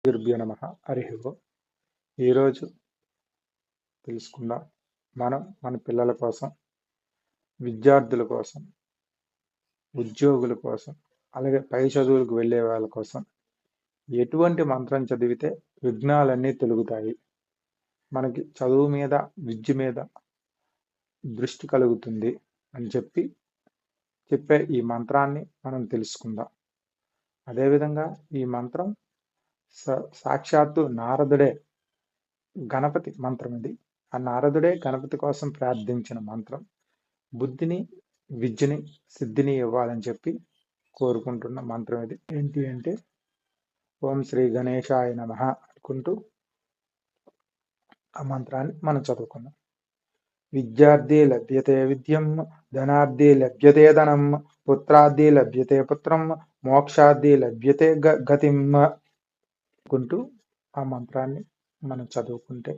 గురుభ్యో నమః. హరి ఓం. ఈరోజు తెలుసుకుందాం మనం మన పిల్లల కోసం, విద్యార్థుల కోసం, ఉద్యోగుల కోసం, అలాగే పై చదువులకు వెళ్ళే వాళ్ళ కోసం ఎటువంటి మంత్రం చదివితే విఘ్నాలన్నీ తొలగుతాయి, మనకి చదువు మీద, విద్య మీద దృష్టి కలుగుతుంది అని చెప్పే ఈ మంత్రాన్ని మనం తెలుసుకుందాం. అదేవిధంగా ఈ మంత్రం సాక్షాత్తు నారదుడే గణపతి మంత్రం. ఇది ఆ నారదుడే గణపతి కోసం ప్రార్థించిన మంత్రం. బుద్ధిని, విద్యని, సిద్ధిని ఇవ్వాలని చెప్పి కోరుకుంటున్న మంత్రం ఇది. ఏంటి అంటే ఓం శ్రీ గణేశాయ నమః అనుకుంటూ ఆ మంత్రాన్ని మనం చదువుకుందాం. విద్యార్థి లభ్యతే విద్యం, ధనార్థి లభ్యతే ధనం, పుత్రార్థి లభ్యతే పుత్రం, మోక్షార్థి లభ్యతే గతిం అనుకుంటూ ఆ మంత్రాన్ని మనం చదువుకుంటే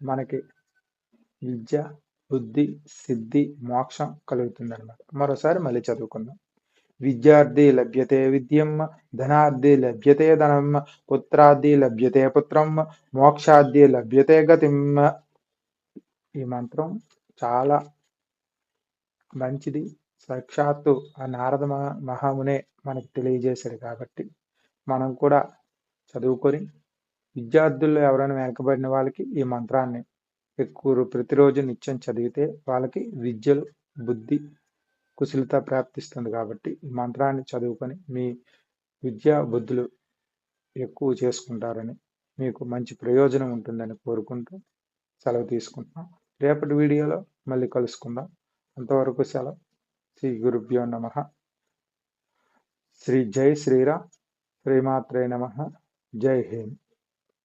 మనకి విద్య, బుద్ధి, సిద్ధి, మోక్షం కలుగుతుంది అనమాట. మరోసారి మళ్ళీ చదువుకుందాం. విద్యార్థి లభ్యతే విద్యం, ధనార్థి లభ్యతే ధనం, పుత్రార్థి లభ్యతే పుత్రం, మోక్షార్థి లభ్యతే గతిం. ఈ మంత్రం చాలా మంచిది. సాక్షాత్తు ఆ నారద మహామునే మనకు తెలియజేశాడు కాబట్టి మనం కూడా చదువుకొని, విద్యార్థుల్లో ఎవరైనా వెనకబడిన వాళ్ళకి ఈ మంత్రాన్ని ప్రతిరోజు నిత్యం చదివితే వాళ్ళకి విద్యలు, బుద్ధి, కుశలత ప్రాప్తిస్తుంది. కాబట్టి ఈ మంత్రాన్ని చదువుకొని మీ విద్యా బుద్ధులు ఎక్కువ చేసుకుంటారని, మీకు మంచి ప్రయోజనం ఉంటుందని కోరుకుంటూ సెలవు తీసుకుంటున్నాం. రేపటి వీడియోలో మళ్ళీ కలుసుకుందాం. అంతవరకు సెలవు. శ్రీ గురుభ్యో నమః. శ్రీ జై శ్రీరామ్. శ్రీమాత్రే నమః. జై హింద్.